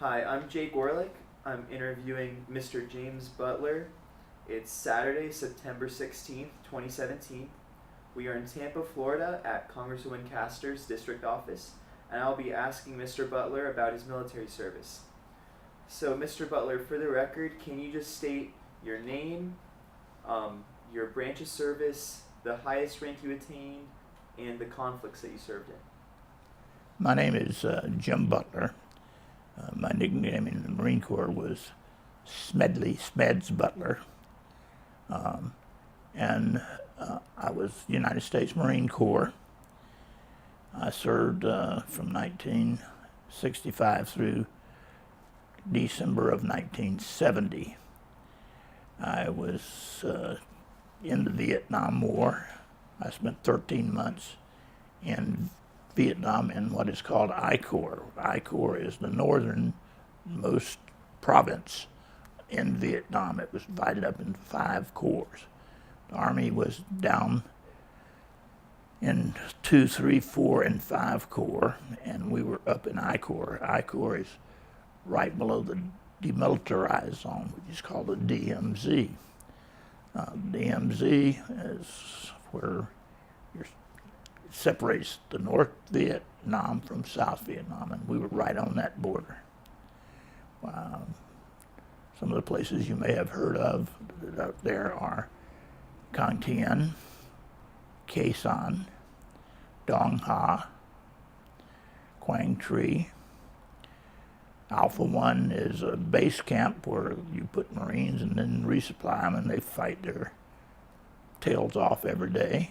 Hi, I'm Jake Orlick. I'm interviewing Mr. James Butler. It's Saturday, September 16th, 2017. We are in Tampa, Florida at Congresswoman Castor's district office, and I'll be asking Mr. Butler about his military service. So, Mr. Butler, for the record, can you just state your name, your branch of service, the highest rank you attained, and the conflicts that you served in? My name is Jim Butler. My nickname in the Marine Corps was Smeds Butler. And I was United States Marine Corps. I served from 1965 through December of 1970. I was in the Vietnam War. I spent 13 months in Vietnam in what is called I Corps. I Corps is the northernmost province in Vietnam. It was divided up into 5 corps. The Army was down in 2, 3, 4, and 5 corps, and we were up in I Corps. I Corps is right below the demilitarized zone, which is called the DMZ. DMZ is where it separates the North Vietnam from South Vietnam, and we were right on that border. Some of the places you may have heard of out there are Con Thien, Khe Sanh, Dong Ha, Quang Tri. Alpha 1 is a base camp where you put Marines and then resupply them, and they fight their tails off every day.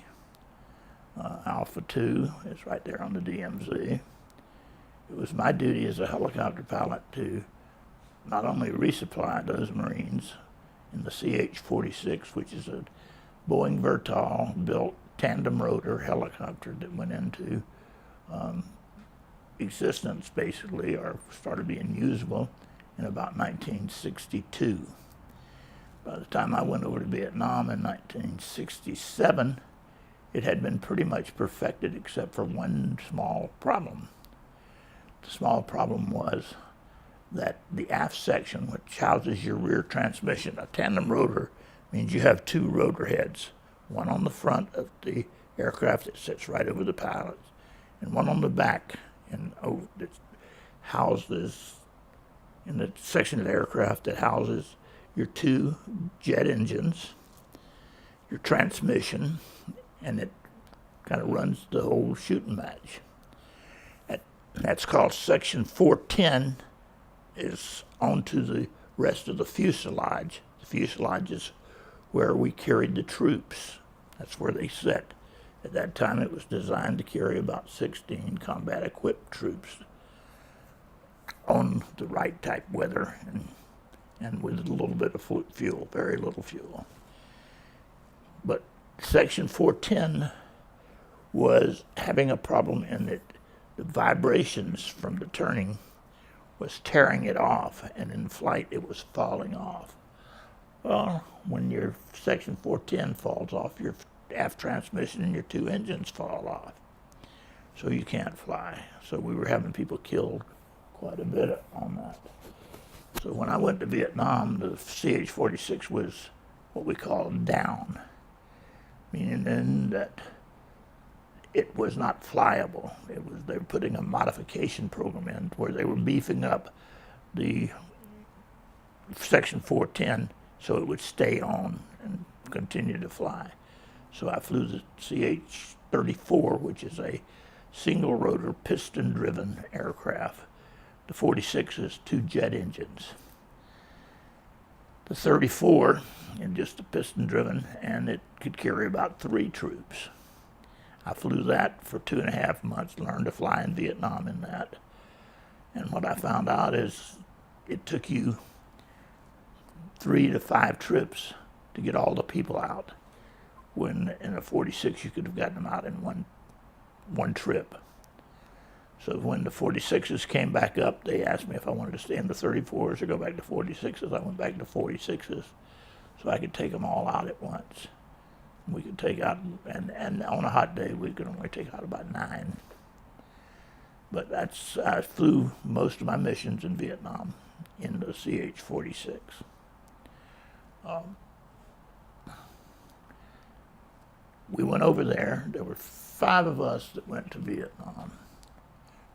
Alpha 2 is right there on the DMZ. It was my duty as a helicopter pilot to not only resupply those Marines in the CH-46, which is a Boeing Vertol-built tandem rotor helicopter that went into existence basically, or started being usable in about 1962. By the time I went over to Vietnam in 1967, it had been pretty much perfected except for one small problem. The small problem was that the aft section, which houses your rear transmission, a tandem rotor means you have 2 rotor heads, one on the front of the aircraft that sits right over the pilot, and one on the back and that houses in the section of the aircraft that houses your 2 jet engines, your transmission, and it kind of runs the whole shooting match. That's called Section 410, is onto the rest of the fuselage. The fuselage is where we carried the troops. That's where they sat. At that time, it was designed to carry about 16 combat-equipped troops on the right type weather and with a little bit of fuel, very little fuel. But Section 410 was having a problem in that the vibrations from the turning was tearing it off, and in flight it was falling off. Well, when your Section 410 falls off, your aft transmission and your 2 engines fall off. So you can't fly. So we were having people killed quite a bit on that. So when I went to Vietnam, the CH-46 was what we call down, meaning then that it was not flyable. They were putting a modification program in where they were beefing up the Section 410 so it would stay on and continue to fly. So I flew the CH-34, which is a single rotor piston driven aircraft. The 46 is 2 jet engines. The 34 is just a piston driven, and it could carry about 3 troops. I flew that for 2.5 months, learned to fly in Vietnam in that. And what I found out is it took you 3 to 5 trips to get all the people out, when in a 46 you could have gotten them out in one trip. So when the 46s came back up, they asked me if I wanted to stay in the 34s or go back to 46s. I went back to 46s so I could take them all out at once. We could take out, and on a hot day, we could only take out about 9. But I flew most of my missions in Vietnam in the CH-46. We went over there. There were 5 of us that went to Vietnam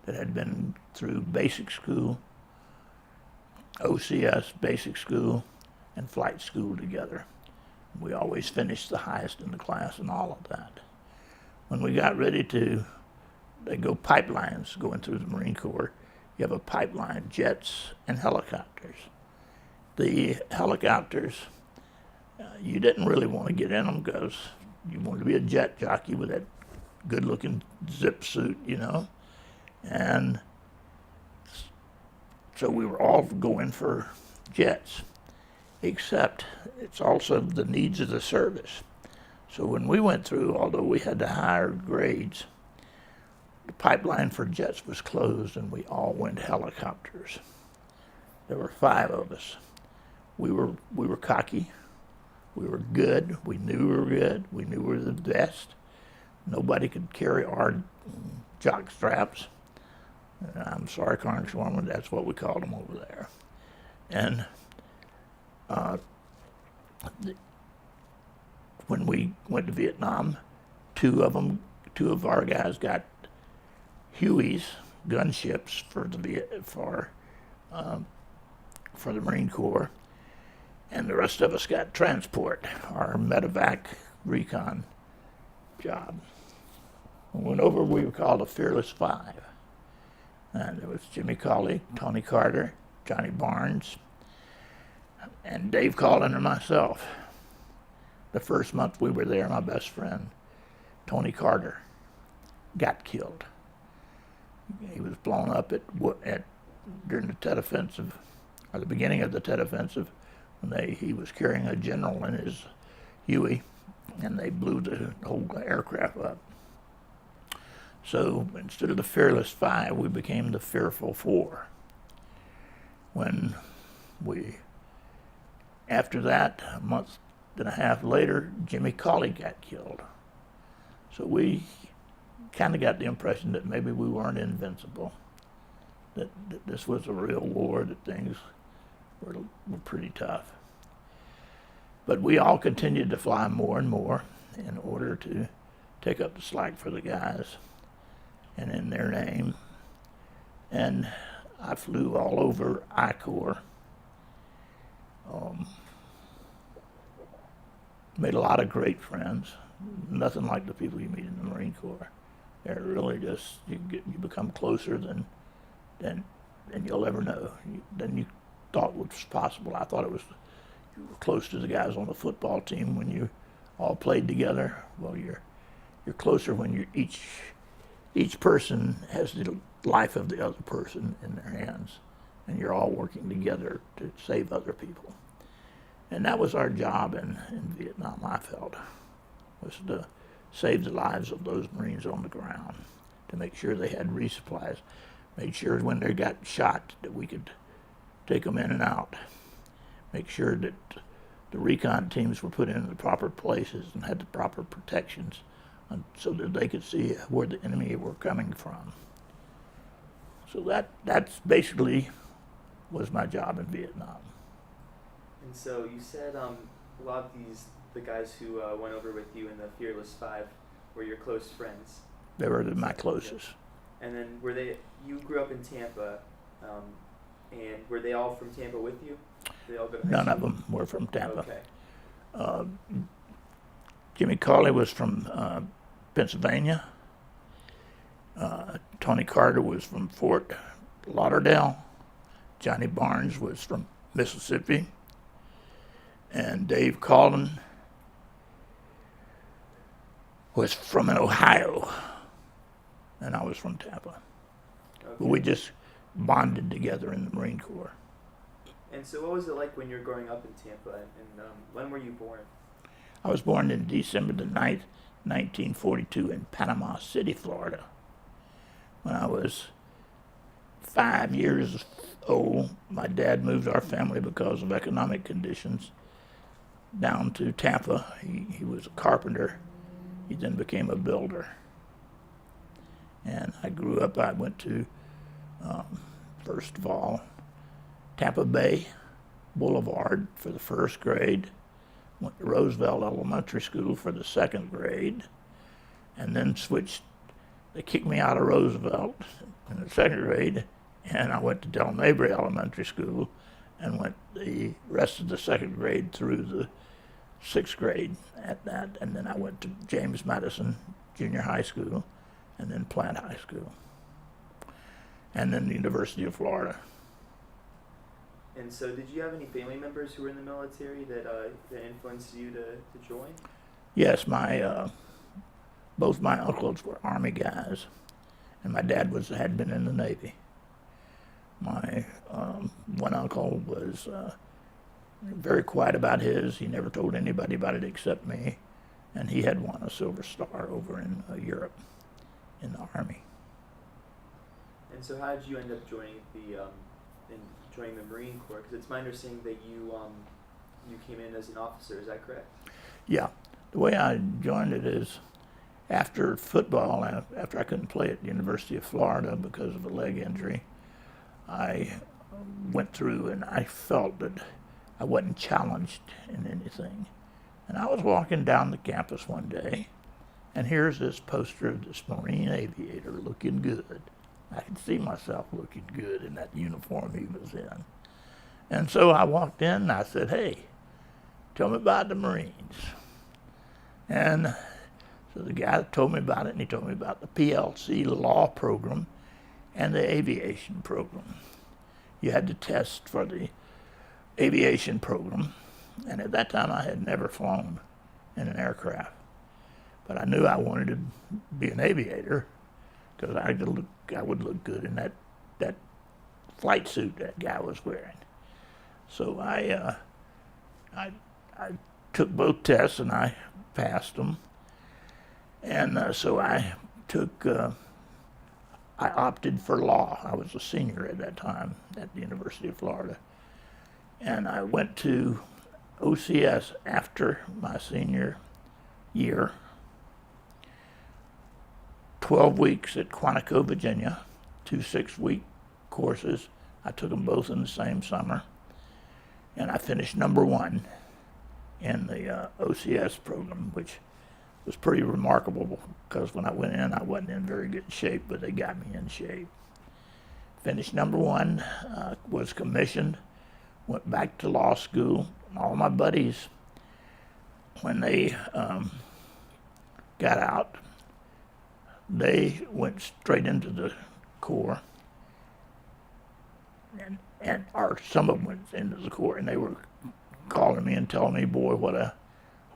that had been through basic school, OCS, basic school, and flight school together. We always finished the highest in the class and all of that. When we got ready to, they go pipelines going through the Marine Corps. You have a pipeline, jets and helicopters. The helicopters, you didn't really want to get in them because you wanted to be a jet jockey with that good-looking zip suit, you know. And so we were all going for jets, except it's also the needs of the service. So when we went through, although we had the higher grades, the pipeline for jets was closed and we all went helicopters. There were 5 of us. We were cocky. We were good. We knew we were good. We knew we were the best. Nobody could carry our jock straps. I'm sorry, Congresswoman, that's what we called them over there. And when we went to Vietnam, 2 of our guys got Hueys, gunships for the Marine Corps, and the rest of us got transport, our medevac recon job. We went over, we were called the Fearless 5. And there was Jimmy Cawley, Tony Carter, Johnny Barnes, and Dave Collin and myself. The first month we were there, my best friend, Tony Carter, got killed. He was blown up during the Tet Offensive, or the beginning of the Tet Offensive, when he was carrying a general in his Huey, and they blew the whole aircraft up. So instead of the Fearless 5, we became the Fearful 4. After that, a month and a half later, Jimmy Cawley got killed. So we kind of got the impression that maybe we weren't invincible, that this was a real war, that things were pretty tough. But we all continued to fly more and more in order to take up the slack for the guys and in their name. And I flew all over I Corps. Made a lot of great friends. Nothing like the people you meet in the Marine Corps. They're really just, you become closer than you'll ever know, than you thought was possible. I thought you were close to the guys on the football team when you all played together. Well, you're closer when each person has the life of the other person in their hands, and you're all working together to save other people. And that was our job in Vietnam, I felt, was to save the lives of those Marines on the ground, to make sure they had resupplies, made sure when they got shot that we could take them in and out, make sure that the recon teams were put in the proper places and had the proper protections so that they could see where the enemy were coming from. So that's basically was my job in Vietnam. And so you said a lot of the guys who went over with you in the Fearless 5 were your close friends. They were my closest. And then you grew up in Tampa, and were they all from Tampa with you? Did they all go to high None school? of them were from Tampa. Okay. Jimmy Cawley was from Pennsylvania. Tony Carter was from Fort Lauderdale. Johnny Barnes was from Mississippi. And Dave Collin was from Ohio. And I was from Tampa. Okay. But we just bonded together in the Marine Corps. And so what was it like when you were growing up in Tampa, and when were you born? I was born in December the 9th, 1942 in Panama City, Florida. When I was 5 years old, my dad moved our family because of economic conditions down to Tampa. He was a carpenter. He then became a builder. And I grew up, I went to, first of all, Tampa Bay Boulevard for the first grade, went to Roosevelt Elementary School for the second grade, and then switched. They kicked me out of Roosevelt in the second grade, and I went to Del Mabry Elementary School and went the rest of the second grade through the sixth grade at that, and then I went to James Madison Junior High School, and then Plant High School, and then the University of Florida. And so, did you have any family members who were in the military that influenced you to join? Yes, both my uncles were Army guys, and my dad had been in the Navy. My one uncle was very quiet about his. He never told anybody about it except me, and he had won a Silver Star over in Europe in the Army. And so, how did you end up joining joining the Marine Corps? Because it's my understanding that you came in as an officer. Is that correct? Yeah, the way I joined it is after football, after I couldn't play at the University of Florida because of a leg injury, I went through and I felt that I wasn't challenged in anything. And I was walking down the campus one day, and here's this poster of this Marine aviator looking good. I could see myself looking good in that uniform he was in. And so I walked in and I said, "Hey, tell me about the Marines." And so the guy told me about it, and he told me about the PLC law program and the aviation program. You had to test for the aviation program, and at that time I had never flown in an aircraft. But I knew I wanted to be an aviator because I would look good in that flight suit that guy was wearing. So I took both tests and I passed them. And so I opted for law. I was a senior at that time at the University of Florida. And I went to OCS after my senior year, 12 weeks at Quantico, Virginia, 2 6-week courses. I took them both in the same summer. And I finished number 1 in the OCS program, which was pretty remarkable because when I went in, I wasn't in very good shape, but they got me in shape. Finished number 1, was commissioned, went back to law school. And all my buddies, when they got out, they went straight into the Corps, or some of them went into the Corps, and they were calling me and telling me, boy, what a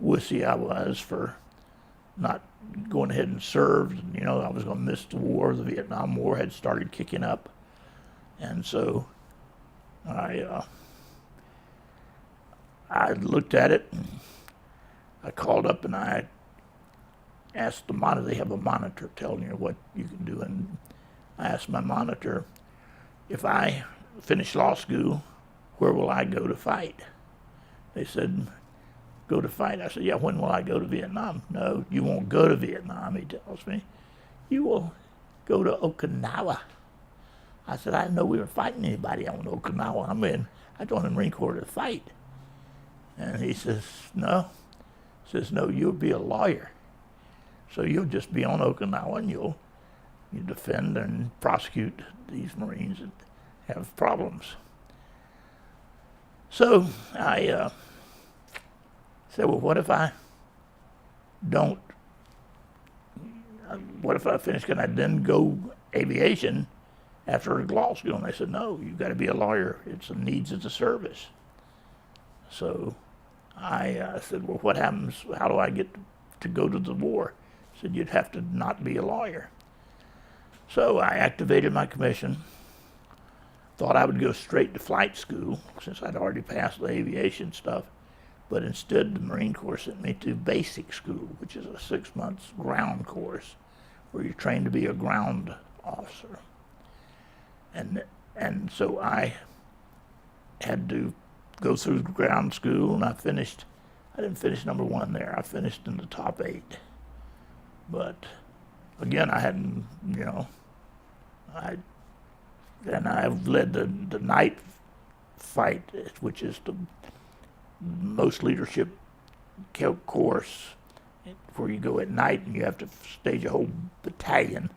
wussy I was for not going ahead and served. You know, I was going to miss the war. The Vietnam War had started kicking up, and so I looked at it, and I called up and I asked the monitor. They have a monitor telling you what you can do, and I asked my monitor, if I finish law school, where will I go to fight? They said, go to fight. I said, yeah, when will I go to Vietnam? No, you won't go to Vietnam, he tells me. You will go to Okinawa. I said, I didn't know we were fighting anybody on Okinawa. I joined the Marine Corps to fight. And he says, no. He says, no, you'll be a lawyer. So you'll just be on Okinawa and you defend and prosecute these Marines that have problems. So I said, well, what if I finish? Can I then go aviation after law school? And they said, no, you've got to be a lawyer. It's the needs of the service. So I said, well, what happens? How do I get to go to the war? He said, you'd have to not be a lawyer. So I activated my commission, thought I would go straight to flight school since I'd already passed the aviation stuff. But instead, the Marine Corps sent me to basic school, which is a 6-month ground course where you're trained to be a ground officer. And so I had to go through ground school, and I didn't finish number 1 there. I finished in the top 8. But again, I hadn't, you know, I and I've led the night fight, which is the most leadership course where you go at night and you have to stage a whole battalion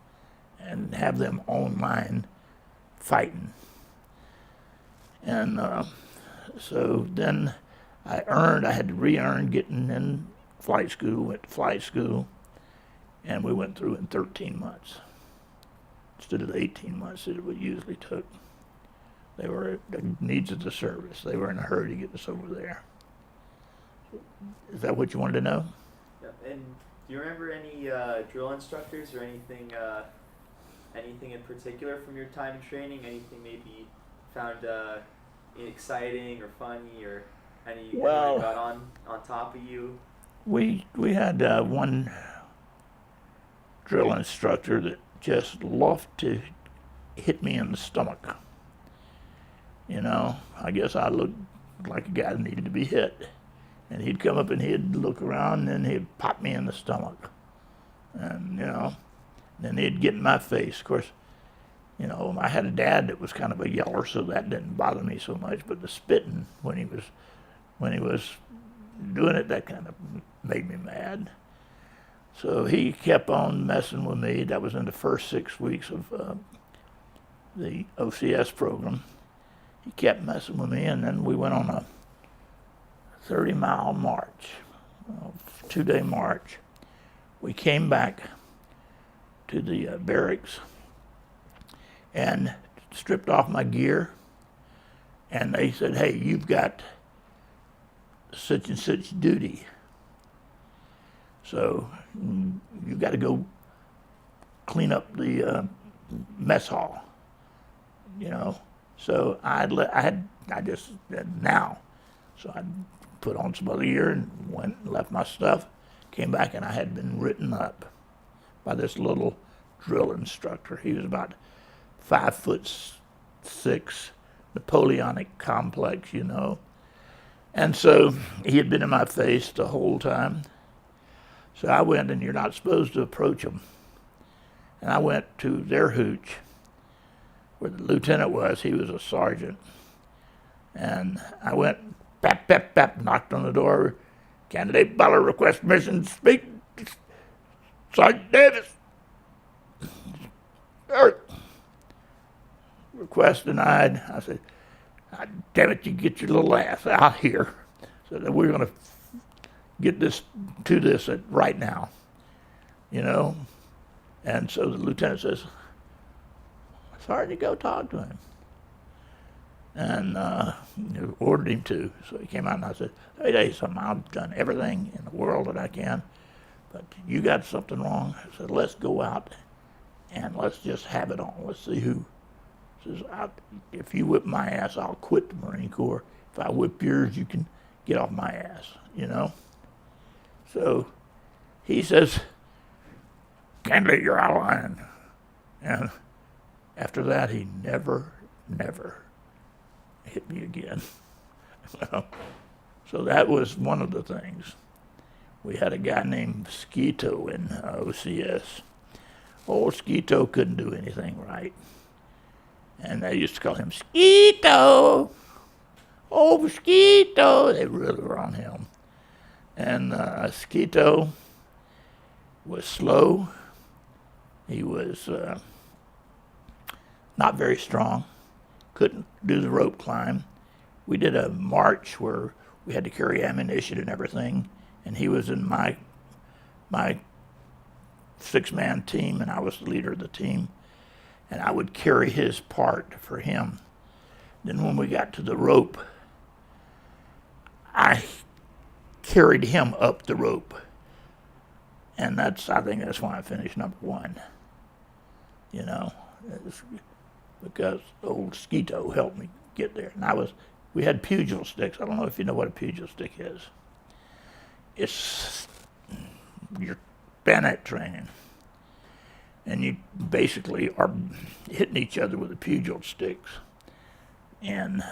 and have them online fighting. And so then I had to re-earn getting in flight school, went to flight school, and we went through in 13 months instead of the 18 months that it would usually took. They were the needs of the service. They were in a hurry to get us over there. Is that what you wanted to know? Yep. And do you remember any drill instructors or anything in particular from your time in training? Anything maybe you found exciting or funny, or anyone got on top of you? We had one drill instructor that just loved to hit me in the stomach. You know, I guess I looked like a guy that needed to be hit. And he'd come up and he'd look around and then he'd pop me in the stomach. And, you know, then he'd get in my face. Of course, you know, I had a dad that was kind of a yeller, so that didn't bother me so much. But the spitting when he was doing it, that kind of made me mad. So he kept on messing with me. That was in the first 6 weeks of the OCS program. He kept messing with me, and then we went on a 30-mile march, 2-day march. We came back to the barracks and stripped off my gear, and they said, "Hey, you've got such and such duty, so you got to go clean up the mess hall." You know, so I just said now, so I put on some other gear and went and left my stuff, came back, and I had been written up by this little drill instructor. He was about 5'6", Napoleonic complex, you know. And so he had been in my face the whole time. So I went, and you're not supposed to approach him. And I went to their hooch, where the lieutenant was. He was a sergeant. And I went, pap, pap, pap, knocked on the door. "Candidate Butler requests permission to speak. Sergeant Davis." Request denied. I said, "Damn it, you get your little ass out here." So that we're going to get this right now, you know. And so the lieutenant says, "Sergeant, go talk to him." And ordered him to. So he came out, and I said, "Let me tell you something. I've done everything in the world that I can, but you got something wrong." I said, "Let's go out and let's just have it on. Let's see who." He says, "If you whip my ass, I'll quit the Marine Corps. If I whip yours, you can get off my ass," you know. So he says, "Candidate, you're out of line." And after that, he never hit me again. So that was one of the things. We had a guy named Skeeto in OCS. Old Skeeto couldn't do anything right. And they used to call him Skeeto. "Oh, Skeeto." They really were on him. And Skeeto was slow. He was not very strong. Couldn't do the rope climb. We did a march where we had to carry ammunition and everything, and he was in my 6-man team, and I was the leader of the team, and I would carry his part for him. Then when we got to the rope, I carried him up the rope, and I think that's why I finished number 1. You know, because old Skeeto helped me get there. And we had pugil sticks. I don't know if you know what a pugil stick is. It's your bayonet training. And you basically are hitting each other with the pugil sticks. And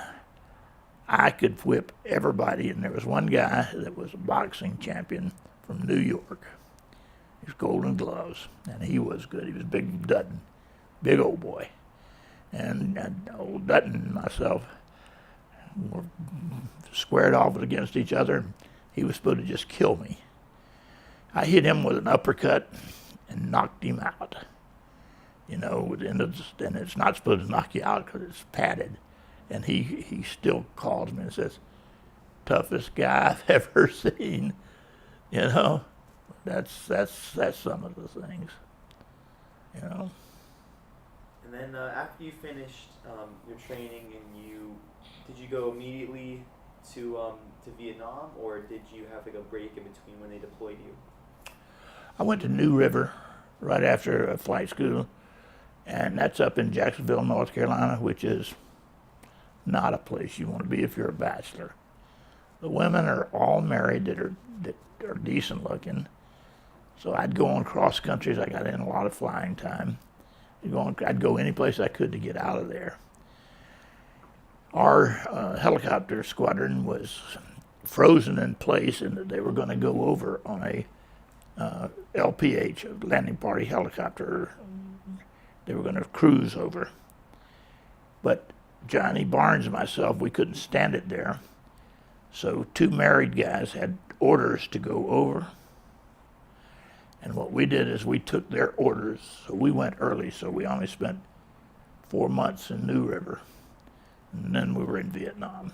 I could whip everybody. And there was one guy that was a boxing champion from New York. his golden gloves, and he was good. He was Big Dutton, big old boy. And old Dutton and myself were squared off against each other. He was supposed to just kill me. I hit him with an uppercut and knocked him out. And it's not supposed to knock you out because it's padded. And he still calls me and says, toughest guy I've ever seen. That's some of the things. And then after you finished your training, did you go immediately to Vietnam, or did you have like a break in between when they deployed you? I went to New River right after flight school, and that's up in Jacksonville, North Carolina, which is not a place you want to be if you're a bachelor. The women are all married that are decent looking. So I'd go on cross countries. I got in a lot of flying time. I'd go any place I could to get out of there. Our helicopter squadron was frozen in place, and they were going to go over on a LPH, a landing party helicopter. They were going to cruise over. But Johnny Barnes and myself, we couldn't stand it there. So two married guys had orders to go over. And what we did is we took their orders. So we went early, so we only spent 4 months in New River. And then we were in Vietnam.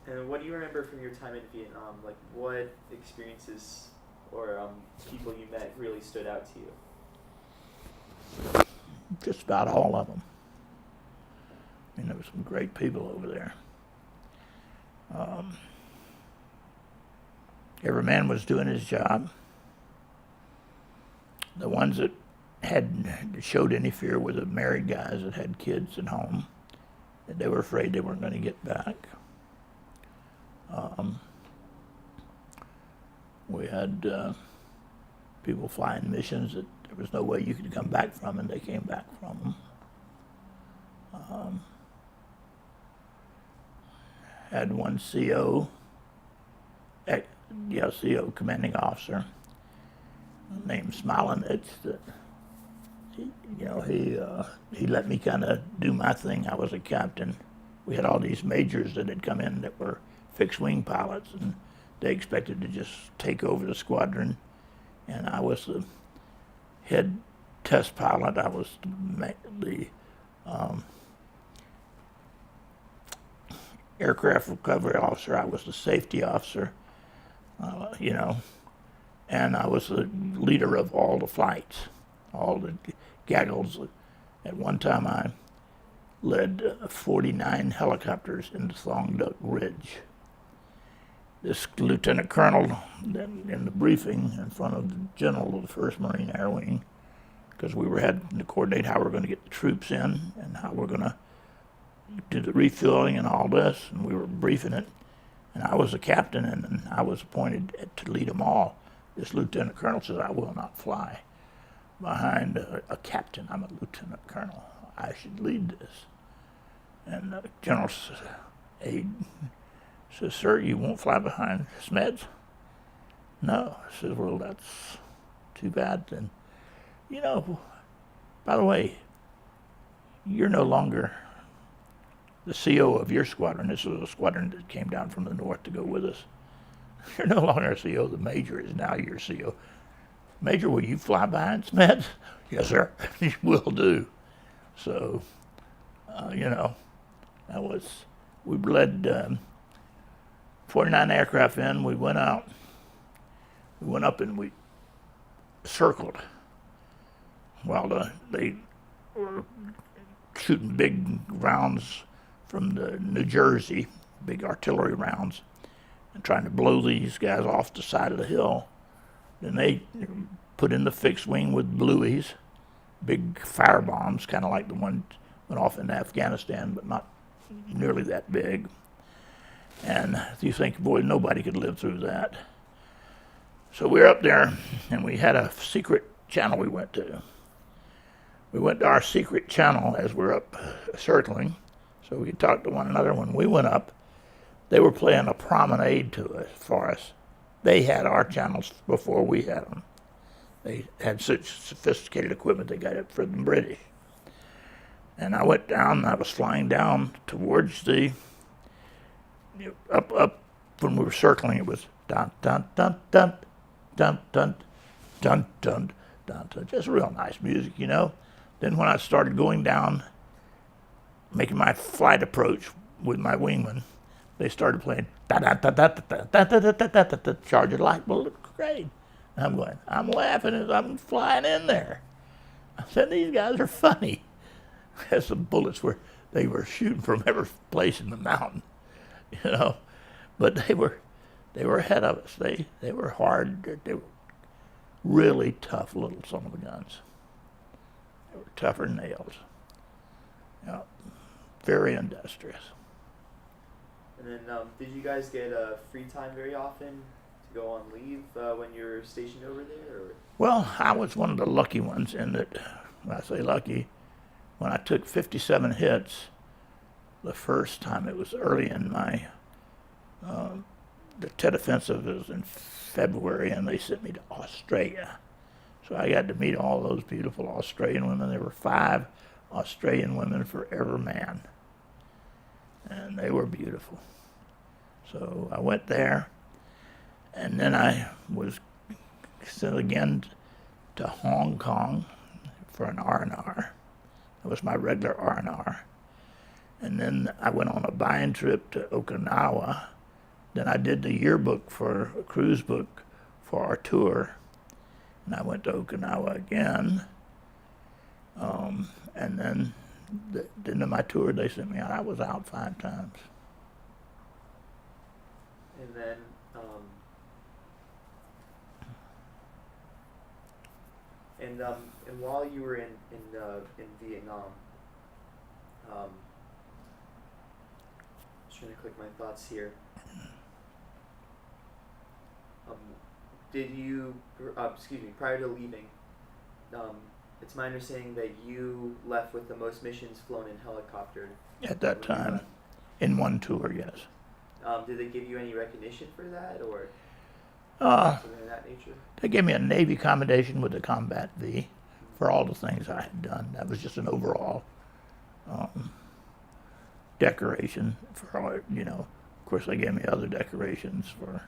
And what do you remember from your time in Vietnam? Like, what experiences or people you met really stood out to you? Just about all of them. There were some great people over there. Every man was doing his job. The ones that showed any fear were the married guys that had kids at home, and they were afraid they weren't going to get back. We had people flying missions that there was no way you could come back from, and they came back from them. Had one CO, CO commanding officer, named Smilinich, that he let me kind of do my thing. I was a captain. We had all these majors that had come in that were fixed wing pilots, and they expected to just take over the squadron. And I was the head test pilot. I was the aircraft recovery officer. I was the safety officer, and I was the leader of all the flights, all the gaggles. At one time, I led 49 helicopters into Thong Duc Ridge. This lieutenant colonel, in the briefing in front of the general of the 1st Marine Air Wing, because we were having to coordinate how we're going to get the troops in and how we're going to do the refueling and all this, and we were briefing it. And I was the captain, and I was appointed to lead them all. This lieutenant colonel says, I will not fly behind a captain. I'm a lieutenant colonel. I should lead this. And the general's aide says, sir, you won't fly behind Smeds? No. I says, well, that's too bad then. By the way, you're no longer the CO of your squadron. This was a squadron that came down from the north to go with us. You're no longer a CO. The major is now your CO. Major, will you fly behind Smeds? Yes, sir. You will do. So, we led 49 aircraft in. We went out. We went up and we circled while they were shooting big rounds from the New Jersey, big artillery rounds, and trying to blow these guys off the side of the hill. Then they put in the fixed wing with blueies, big fire bombs, kind of like the one went off in Afghanistan, but not nearly that big. And you think, boy, nobody could live through that. So we were up there, and we had a secret channel we went to. We went to our secret channel as we were up circling, so we could talk to one another. When we went up, they were playing a promenade for us. They had our channels before we had them. They had such sophisticated equipment they got it from the British. And I went down, I was flying down towards the, up, when we were circling, it was dun, dun, dun, dun, dun, dun, dun, dun, dun, dun. Just real nice music, you know. Then when I started going down, making my flight approach with my wingman, they started playing da da da da da da da da da da da da, Charge Your Light Bullet Grenade. And I'm going, I'm laughing as I'm flying in there. I said, these guys are funny. As the bullets they were shooting from every place in the mountain, you know. But they were ahead of us. They were hard. They were really tough little son of a guns. They were tougher than nails. You know, very industrious. And then, did you guys get free time very often to go on leave when you were stationed over there? Or? Well, I was one of the lucky ones in that, when I say lucky, when I took 57 hits the first time, it was early in my, the Tet Offensive was in February, and they sent me to Australia. So I got to meet all those beautiful Australian women. There were 5 Australian women for every man, and they were beautiful. So I went there, and then I was sent again to Hong Kong for an R&R. That was my regular R&R. And then I went on a buying trip to Okinawa. Then I did the yearbook for a cruise book for our tour. And I went to Okinawa again. And then the end of my tour, they sent me out. I was out 5 times. And then, and while you were in Vietnam, just trying to click my thoughts here. Did you, prior to leaving, it's my understanding that you left with the most missions flown in helicopter. At that time, in one tour, yes. Did they give you any recognition for that, or something of that nature? They gave me a Navy commendation with the Combat V for all the things I had done. That was just an overall decoration for all, you know. Of course, they gave me other decorations for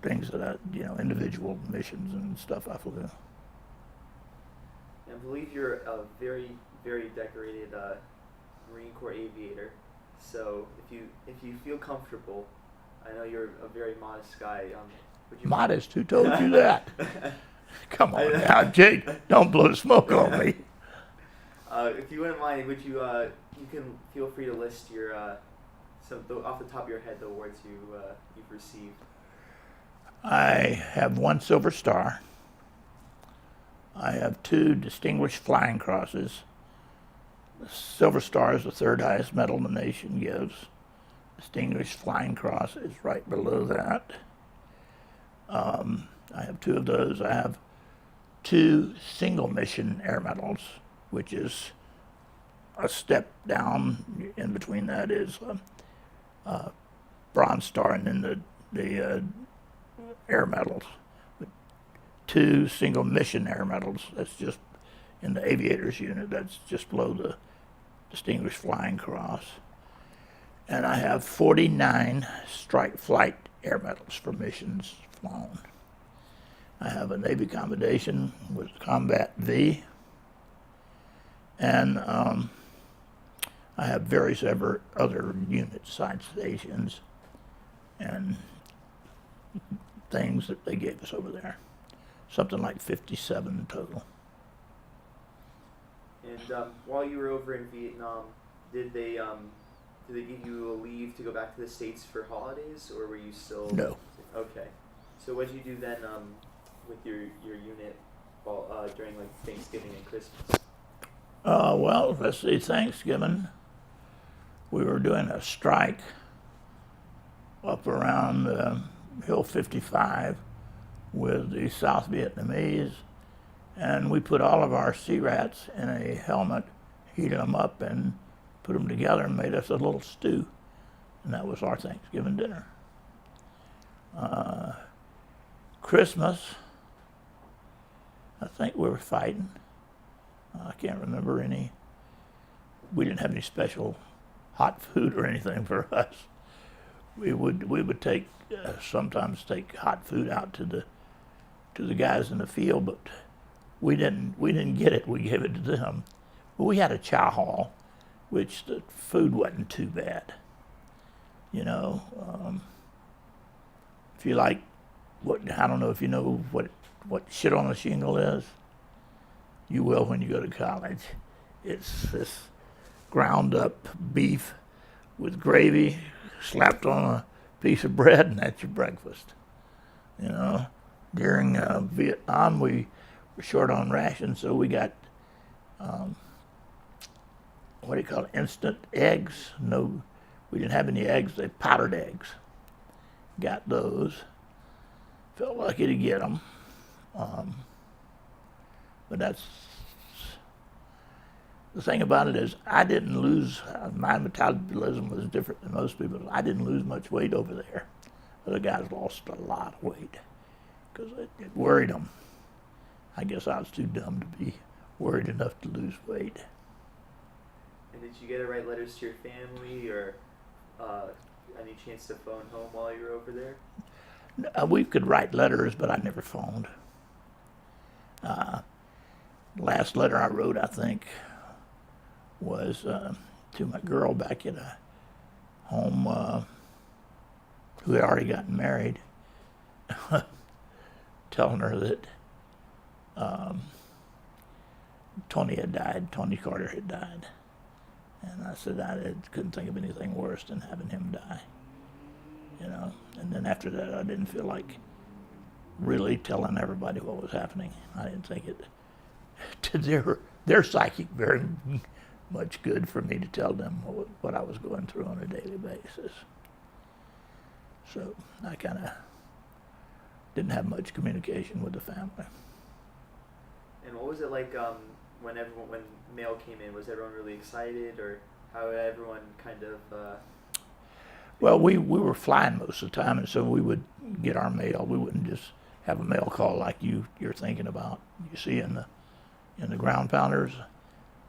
things that individual missions and stuff I flew. I believe you're a very, very decorated Marine Corps aviator. So if you feel comfortable, I know you're a very modest guy. Would you modest? Who told you that? Come on now, Jake. Don't blow smoke on me. If you wouldn't mind, would you you can feel free to list your off the top of your head the awards you've received. I have 1 Silver Star. I have 2 Distinguished Flying Crosses. The Silver Star is the 3rd highest medal the nation gives. Distinguished Flying Cross is right below that. I have 2 of those. I have 2 Single Mission Air Medals, which is a step down. In between that is a Bronze Star, and then the Air Medals. 2 Single Mission Air Medals. That's just in the aviators unit. That's just below the Distinguished Flying Cross. And I have 49 Strike Flight Air Medals for missions flown. I have a Navy commendation with Combat V. And I have various other unit citations and things that they gave us over there. Something like 57 total. And while you were over in Vietnam, did they give you a leave to go back to the States for holidays, or were you still? No. Okay. So what did you do then with your unit during like Thanksgiving and Christmas? Well, let's see, Thanksgiving, we were doing a strike up around Hill 55 with the South Vietnamese, and we put all of our sea rats in a helmet, heated them up, and put them together and made us a little stew, and that was our Thanksgiving dinner. Christmas, I think we were fighting. I can't remember any. We didn't have any special hot food or anything for us. We would take sometimes take hot food out to the guys in the field, but we didn't get it. We gave it to them. But we had a chow hall, which the food wasn't too bad. You know, if you like I don't know if you know what shit on a shingle is. You will when you go to college. It's this ground up beef with gravy slapped on a piece of bread, and that's your breakfast. You know, during Vietnam, we were short on rations, so we got what do you call it? Instant eggs. No, we didn't have any eggs. They powdered eggs. Got those. Felt lucky to get them. But that's the thing about it is I didn't lose. My metabolism was different than most people. I didn't lose much weight over there. Other guys lost a lot of weight because it worried them. I guess I was too dumb to be worried enough to lose weight. And did you get to write letters to your family or any chance to phone home while you were over there? We could write letters, but I never phoned. Last letter I wrote, I think, was to my girl back at home who had already gotten married, telling her that Tony had died, Tony Carter had died. And I said I couldn't think of anything worse than having him die. You know, and then after that I didn't feel like really telling everybody what was happening. I didn't think it to their psychic very much good for me to tell them what I was going through on a daily basis. So I kind of didn't have much communication with the family. And what was it like when mail came in? Was everyone really excited, or how did everyone kind of? Well, we were flying most of the time, and so we would get our mail. We wouldn't just have a mail call like you're thinking about. You see in the ground pounders,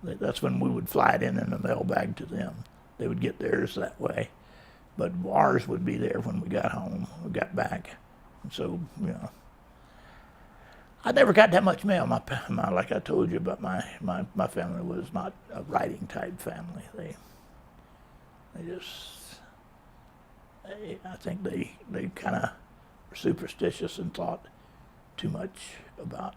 that's when we would fly it in a mail bag to them. They would get theirs that way, but ours would be there when we got home, we got back. And so, you know, I never got that much mail. My like I told you about my family was not a writing type family. They just. I think they kind of were superstitious and thought too much about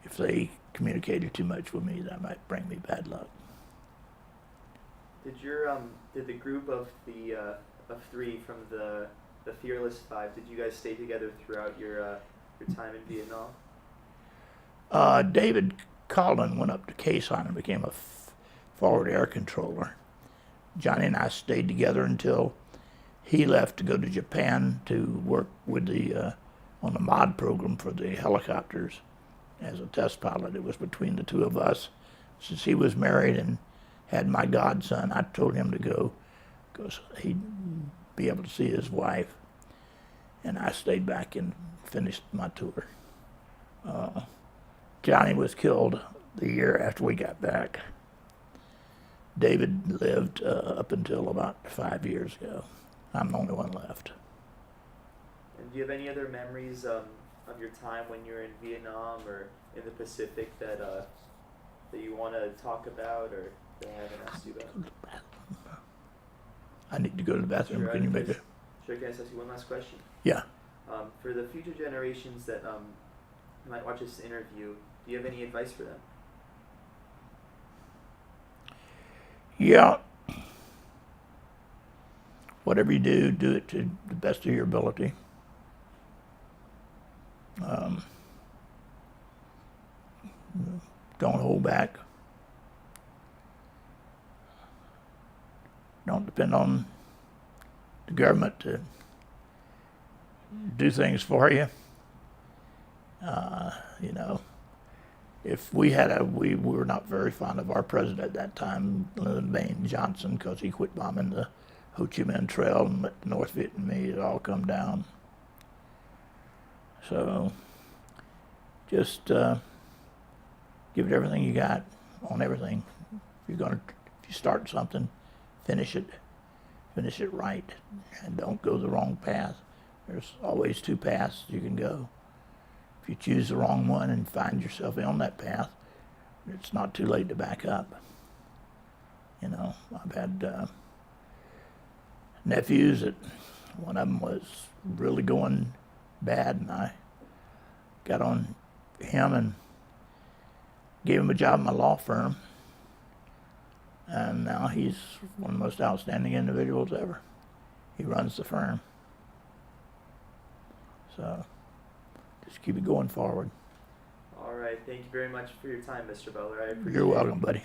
if they communicated too much with me, that might bring me bad luck. Did the group of three from the Fearless Five, did you guys stay together throughout your time in Vietnam? David Collin went up to Khe Sanh and became a forward air controller. Johnny and I stayed together until he left to go to Japan to work with on the mod program for the helicopters as a test pilot. It was between the two of us. Since he was married and had my godson, I told him to go because he'd be able to see his wife. And I stayed back and finished my tour. Johnny was killed the year after we got back. David lived up until about 5 years ago. I'm the only one left. And do you have any other memories of your time when you were in Vietnam or in the Pacific that you want to talk about or that I haven't asked you about? I need to go to the bathroom. Sure, Can you make it? Sure, can I ask you one last question? Yeah. For the future generations that might watch this interview, do you have any advice for them? Yeah. Whatever you do, do it to the best of your ability. Don't hold back. Don't depend on the government to do things for you. You know, if we were not very fond of our president at that time, Lyndon Baines Johnson, because he quit bombing the Ho Chi Minh Trail and let the North Vietnamese all come down. So just give it everything you got on everything. If you start something, finish it right, and don't go the wrong path. There's always two paths you can go. If you choose the wrong one and find yourself on that path, it's not too late to back up. You know, I've had nephews that one of them was really going bad, and I got on him and gave him a job in my law firm, and now he's one of the most outstanding individuals ever. He runs the firm. So just keep it going forward. All right. Thank you very much for your time, Mr. Butler. I appreciate it. You're welcome, buddy.